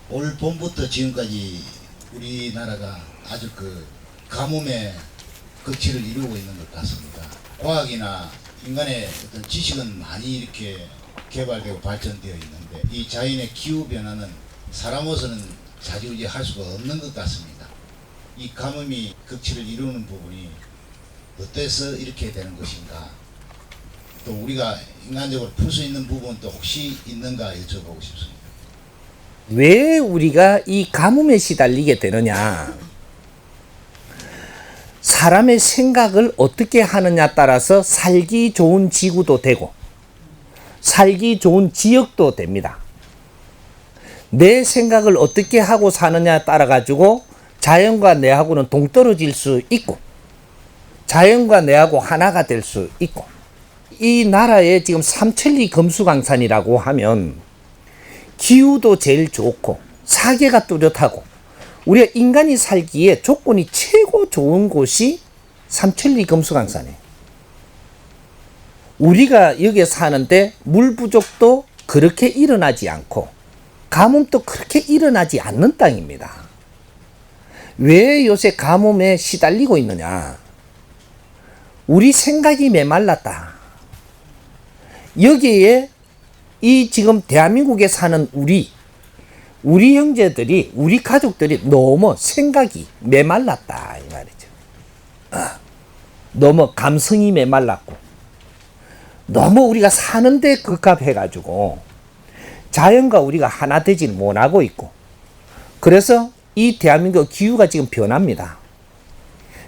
올 봄부터 지금까지 우리나라가 아주 가뭄의 극치를 이루고 있는 것 같습니다. 과학이나 인간의 어떤 지식은 많이 이렇게 개발되고 발전되어 있는데 이 자연의 기후 변화는 사람으로서는 좌지우지할 수가 없는 것 같습니다. 이 가뭄이 극치를 이루는 부분이 어때서 이렇게 되는 것인가, 또 우리가 인간적으로 풀 수 있는 부분도 혹시 있는가 여쭤보고 싶습니다. 왜 우리가 이 가뭄에 시달리게 되느냐? 사람의 생각을 어떻게 하느냐 따라서 살기 좋은 지구도 되고 살기 좋은 지역도 됩니다. 내 생각을 어떻게 하고 사느냐에 따라 가지고 자연과 내하고는 동떨어질 수 있고 자연과 내하고 하나가 될 수 있고, 이 나라에 지금 삼천리 금수강산이라고 하면 기후도 제일 좋고 사계가 뚜렷하고 우리가 인간이 살기에 조건이 최고 좋은 곳이 삼천리 금수강산이에요. 우리가 여기에 사는데 물 부족도 그렇게 일어나지 않고 가뭄도 그렇게 일어나지 않는 땅입니다. 왜 요새 가뭄에 시달리고 있느냐? 우리 생각이 메말랐다. 여기에 이 지금 대한민국에 사는 우리 형제들이, 우리 가족들이 너무 생각이 메말랐다 이 말이죠. 너무 감성이 메말랐고 너무 우리가 사는데 급급해가지고 자연과 우리가 하나 되지 못하고 있고, 그래서 이 대한민국 기후가 지금 변합니다.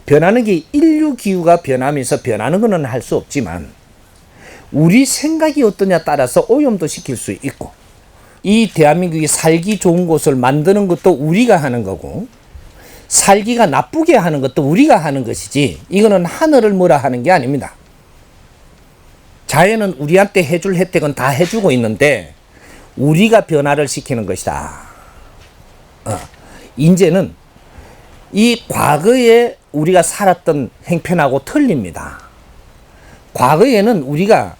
변하는 게 인류 기후가 변하면서 변하는 것은 할 수 없지만 우리 생각이 어떠냐 따라서 오염도 시킬 수 있고, 이 대한민국이 살기 좋은 곳을 만드는 것도 우리가 하는 거고 살기가 나쁘게 하는 것도 우리가 하는 것이지 이거는 하늘을 뭐라 하는 게 아닙니다. 자연은 우리한테 해줄 혜택은 다 해주고 있는데 우리가 변화를 시키는 것이다. 이제는 이 과거에 우리가 살았던 행편하고 틀립니다. 과거에는 우리가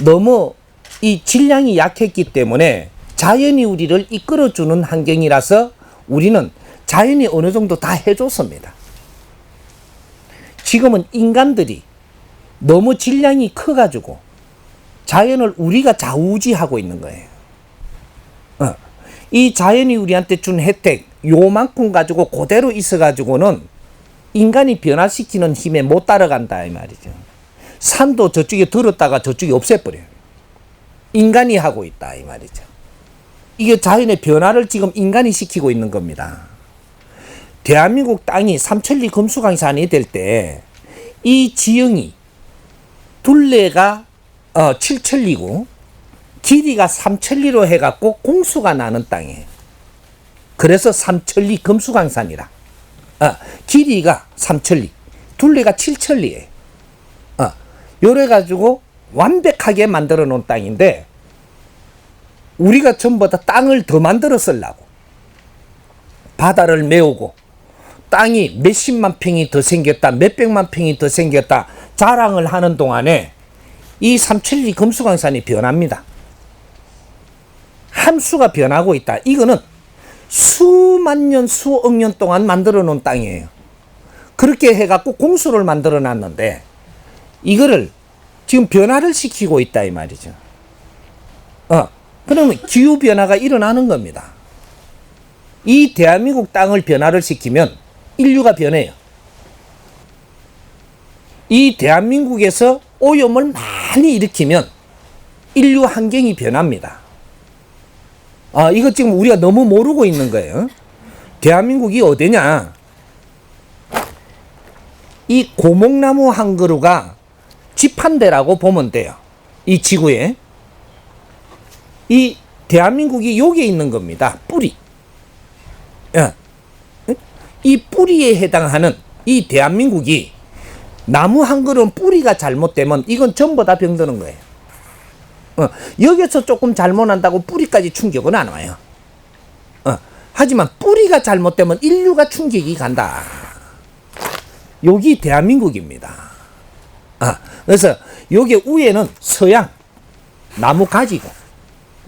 너무 이 질량이 약했기 때문에 자연이 우리를 이끌어주는 환경이라서 우리는 자연이 어느 정도 다 해줬습니다. 지금은 인간들이 너무 질량이 커가지고 자연을 우리가 좌우지하고 있는 거예요. 이 자연이 우리한테 준 혜택 요만큼 가지고 그대로 있어가지고는 인간이 변화시키는 힘에 못 따라간다 이 말이죠. 산도 저쪽에 들었다가 저쪽에 없애버려요. 인간이 하고 있다 이 말이죠. 이게 자연의 변화를 지금 인간이 시키고 있는 겁니다. 대한민국 땅이 삼천리 금수강산이 될 때 이 지형이 둘레가 7천리고 길이가 3천리로 해갖고 공수가 나는 땅이에요. 그래서 삼천리 금수강산이라. 길이가 3천리, 둘레가 7천리예요. 요래 가지고 완벽하게 만들어 놓은 땅인데 우리가 전부 다 땅을 더 만들어 쓰려고 바다를 메우고 땅이 몇십만 평이 더 생겼다, 몇백만 평이 더 생겼다 자랑을 하는 동안에 이 삼천리 금수강산이 변합니다. 함수가 변하고 있다. 이거는 수만 년, 수억 년 동안 만들어 놓은 땅이에요. 그렇게 해갖고 공수를 만들어 놨는데 이거를 지금 변화를 시키고 있다 이 말이죠. 그러면 기후변화가 일어나는 겁니다. 이 대한민국 땅을 변화를 시키면 인류가 변해요. 이 대한민국에서 오염을 많이 일으키면 인류 환경이 변합니다. 이거 지금 우리가 너무 모르고 있는 거예요. 대한민국이 어디냐? 이 고목나무 한 그루가 집 한 대라고 보면 돼요. 이 지구에. 이 대한민국이 여기에 있는 겁니다. 뿌리. 이 뿌리에 해당하는 이 대한민국이 나무 한 그루는 뿌리가 잘못되면 이건 전부 다 병드는 거예요. 여기서 조금 잘못한다고 뿌리까지 충격은 안 와요. 하지만 뿌리가 잘못되면 인류가 충격이 간다. 여기 대한민국입니다. 그래서 여기 위에는 서양 나무 가지고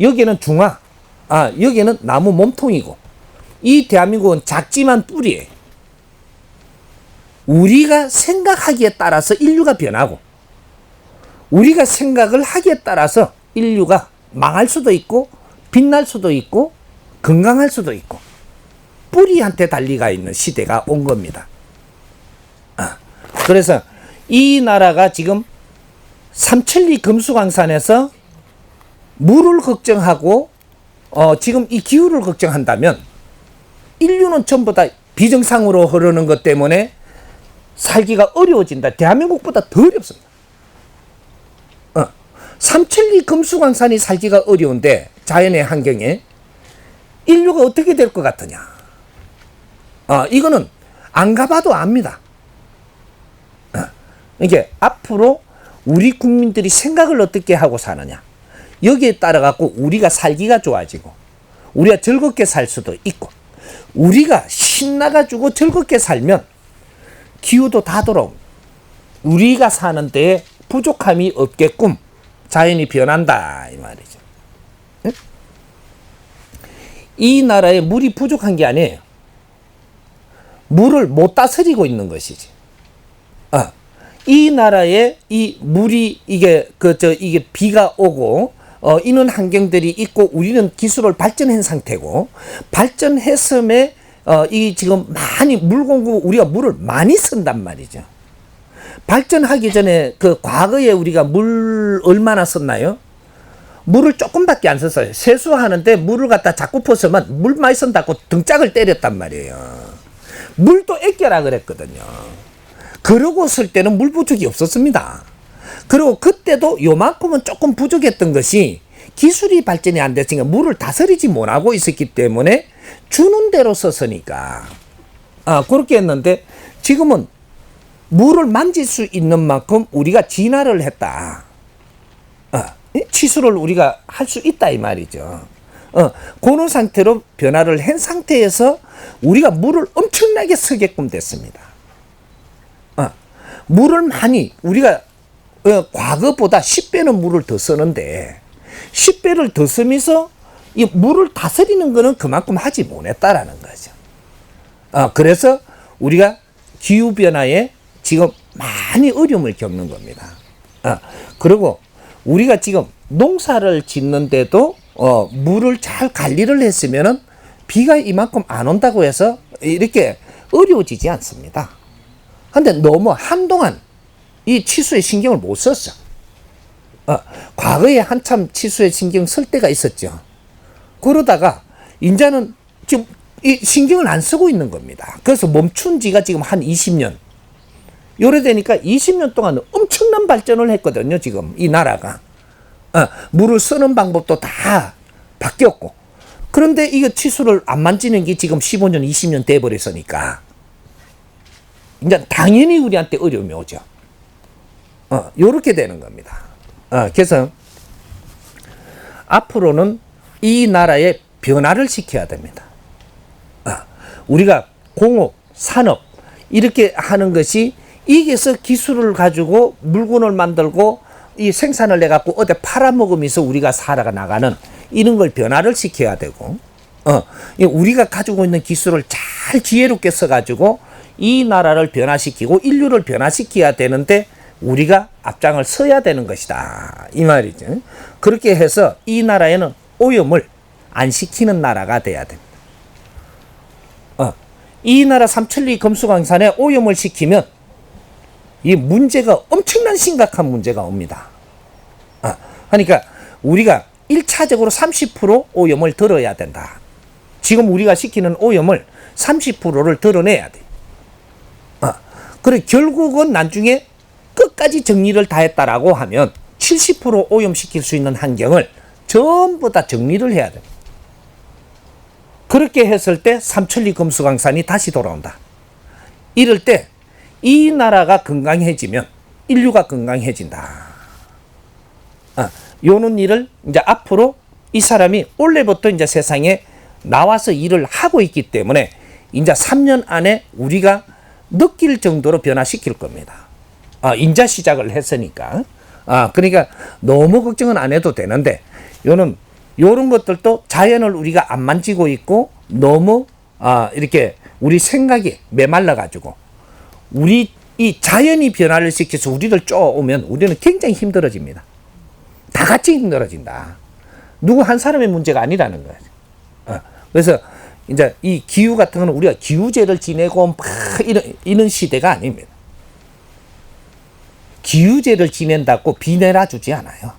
여기는 중화, 여기는 나무 몸통이고 이 대한민국은 작지만 뿌리에 우리가 생각하기에 따라서 인류가 변하고 우리가 생각을 하기에 따라서 인류가 망할 수도 있고 빛날 수도 있고 건강할 수도 있고 뿌리한테 달리가 있는 시대가 온 겁니다. 그래서 이 나라가 지금 삼천리 금수강산에서 물을 걱정하고 지금 이 기후를 걱정한다면 인류는 전부 다 비정상으로 흐르는 것 때문에 살기가 어려워진다. 대한민국보다 더 어렵습니다. 삼천리 금수강산이 살기가 어려운데 자연의 환경에 인류가 어떻게 될 것 같으냐. 이거는 안 가봐도 압니다. 이게 앞으로 우리 국민들이 생각을 어떻게 하고 사느냐. 여기에 따라 갖고 우리가 살기가 좋아지고 우리가 즐겁게 살 수도 있고 우리가 신나가지고 즐겁게 살면 기후도 다 돌아옵니다. 우리가 사는 데에 부족함이 없게끔 자연이 변한다 이 말이죠. 응? 이 나라에 물이 부족한 게 아니에요. 물을 못 다스리고 있는 것이지. 이 나라에 이 물이 이게 비가 오고 이런 환경들이 있고 우리는 기술을 발전한 상태고 발전했음에 이 지금 많이 물 공급 우리가 물을 많이 쓴단 말이죠. 발전하기 전에 그 과거에 우리가 물 얼마나 썼나요? 물을 조금밖에 안 썼어요. 세수하는데 물을 갖다 자꾸 퍼서만 물 많이 쓴다고 등짝을 때렸단 말이에요. 물도 아껴라 그랬거든요. 그러고 쓸 때는 물 부족이 없었습니다. 그리고 그때도 요만큼은 조금 부족했던 것이 기술이 발전이 안 됐으니까 물을 다스리지 못하고 있었기 때문에 주는 대로 썼으니까 그렇게 했는데 지금은 물을 만질 수 있는 만큼 우리가 진화를 했다. 치수를 우리가 할 수 있다 이 말이죠. 그런 상태로 변화를 한 상태에서 우리가 물을 엄청나게 쓰게끔 됐습니다. 물을 많이 우리가 과거보다 10배는 물을 더 쓰는데 10배를 더 쓰면서 이 물을 다스리는 거는 그만큼 하지 못했다라는 거죠. 그래서 우리가 기후변화에 지금 많이 어려움을 겪는 겁니다. 그리고 우리가 지금 농사를 짓는데도 물을 잘 관리를 했으면은 비가 이만큼 안 온다고 해서 이렇게 어려워지지 않습니다. 근데 너무 한동안 이 치수에 신경을 못 썼어. 과거에 한참 치수에 신경 쓸 때가 있었죠. 그러다가 이제는 지금 이 신경을 안 쓰고 있는 겁니다. 그래서 멈춘 지가 지금 한 20년. 요래 되니까 20년 동안 엄청난 발전을 했거든요. 지금 이 나라가. 물을 쓰는 방법도 다 바뀌었고. 그런데 이거 치수를 안 만지는 게 지금 15년, 20년 돼버렸으니까. 이제 당연히 우리한테 어려움이 오죠. 요렇게 되는 겁니다. 그래서 앞으로는 이 나라에 변화를 시켜야 됩니다. 우리가 공업, 산업 이렇게 하는 것이 이게서 기술을 가지고 물건을 만들고 이 생산을 해갖고 어디 팔아먹으면서 우리가 살아가 나가는 이런 걸 변화를 시켜야 되고 우리가 가지고 있는 기술을 잘 지혜롭게 써가지고 이 나라를 변화시키고 인류를 변화시켜야 되는데 우리가 앞장을 서야 되는 것이다 이 말이죠. 그렇게 해서 이 나라에는 오염을 안 시키는 나라가 돼야 됩니다. 이 나라 삼천리 금수강산에 오염을 시키면 이 문제가 엄청난 심각한 문제가 옵니다. 그러니까 우리가 1차적으로 30% 오염을 덜어야 된다. 지금 우리가 시키는 오염을 30%를 덜어내야 돼. 그리고 결국은 나중에 끝까지 정리를 다 했다라고 하면 70% 오염시킬 수 있는 환경을 전부 다 정리를 해야 돼. 그렇게 했을 때 삼천리 금수강산이 다시 돌아온다. 이럴 때 이 나라가 건강해지면 인류가 건강해진다. 요런 일을 이제 앞으로 이 사람이 원래부터 이제 세상에 나와서 일을 하고 있기 때문에 이제 3년 안에 우리가 느낄 정도로 변화시킬 겁니다. 인자 시작을 했으니까. 그러니까 너무 걱정은 안 해도 되는데 요런 것들도 자연을 우리가 안 만지고 있고 너무 이렇게 우리 생각이 메말라 가지고 우리 이 자연이 변화를 시켜서 우리를 쪼오면 우리는 굉장히 힘들어집니다. 다 같이 힘들어진다. 누구 한 사람의 문제가 아니라는 거예요. 그래서 이제 이 기후 같은 거는 우리가 기후제를 지내고 막 이런 시대가 아닙니다. 기후제를 지낸다고 비 내려주지 않아요.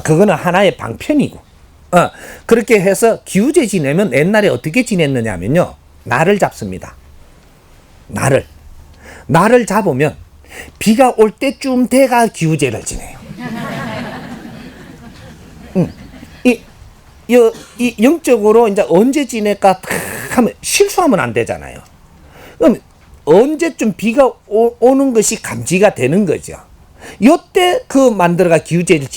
그거는 하나의 방편이고. 그렇게 해서 기후제 지내면 옛날에 어떻게 지냈느냐면요. 날을 잡습니다. 날을 잡으면 비가 올 때쯤 돼가 기후제를 지내요. 이 영적으로 이제 언제 지낼까 하면 실수하면 안 되잖아요. 그럼 언제쯤 비가 오는 것이 감지가 되는 거죠. 요때 그 만들어가 기후제를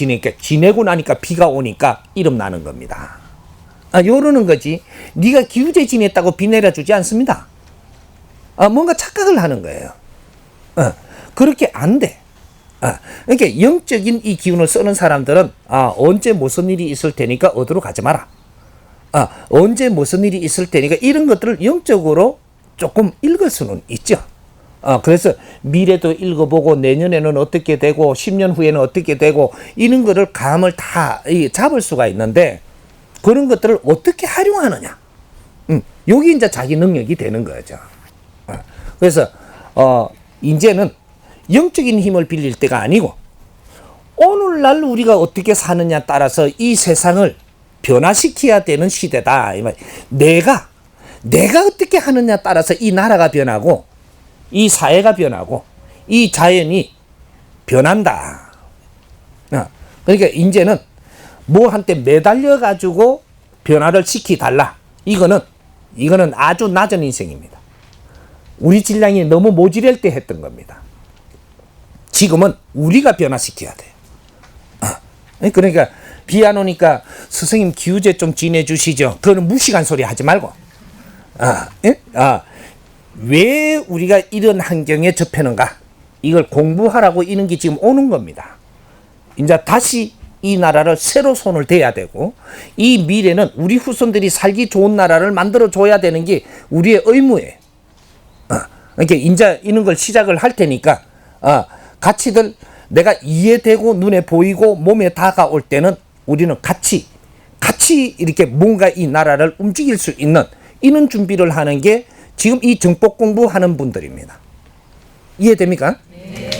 지내고 나니까 비가 오니까 이름 나는 겁니다. 요러는 거지. 네가 기후제 지냈다고 비 내려주지 않습니다. 뭔가 착각을 하는 거예요. 그렇게 안 돼. 그러니까 영적인 이 기운을 쓰는 사람들은 언제 무슨 일이 있을 테니까 어디로 가지 마라. 언제 무슨 일이 있을 테니까 이런 것들을 영적으로 조금 읽을 수는 있죠. 그래서 미래도 읽어보고 내년에는 어떻게 되고 10년 후에는 어떻게 되고 이런 거를 감을 다 잡을 수가 있는데 그런 것들을 어떻게 활용하느냐. 여기 이제 자기 능력이 되는 거죠. 그래서 이제는 영적인 힘을 빌릴 때가 아니고 오늘날 우리가 어떻게 사느냐에 따라서 이 세상을 변화시켜야 되는 시대다. 이 말. 내가 어떻게 하느냐에 따라서 이 나라가 변하고 이 사회가 변하고 이 자연이 변한다. 그러니까 이제는 뭐한테 매달려 가지고 변화를 시키달라. 이거는 아주 낮은 인생입니다. 우리 신랑이 너무 모질할 때 했던 겁니다. 지금은 우리가 변화시켜야 돼요. 그러니까 비 안 오니까 스승님 기후제 좀 지내주시죠. 그거는 무식한 소리 하지 말고 왜 우리가 이런 환경에 접했는가 이걸 공부하라고 이런 게 지금 오는 겁니다. 이제 다시 이 나라를 새로 손을 대야 되고 이 미래는 우리 후손들이 살기 좋은 나라를 만들어 줘야 되는 게 우리의 의무예요. 그러니까 이제 이런 걸 시작을 할 테니까 가치들 내가 이해되고 눈에 보이고 몸에 다가올 때는 우리는 같이 이렇게 뭔가 이 나라를 움직일 수 있는 이런 준비를 하는 게 지금 이 정법 공부하는 분들입니다. 이해됩니까? 네.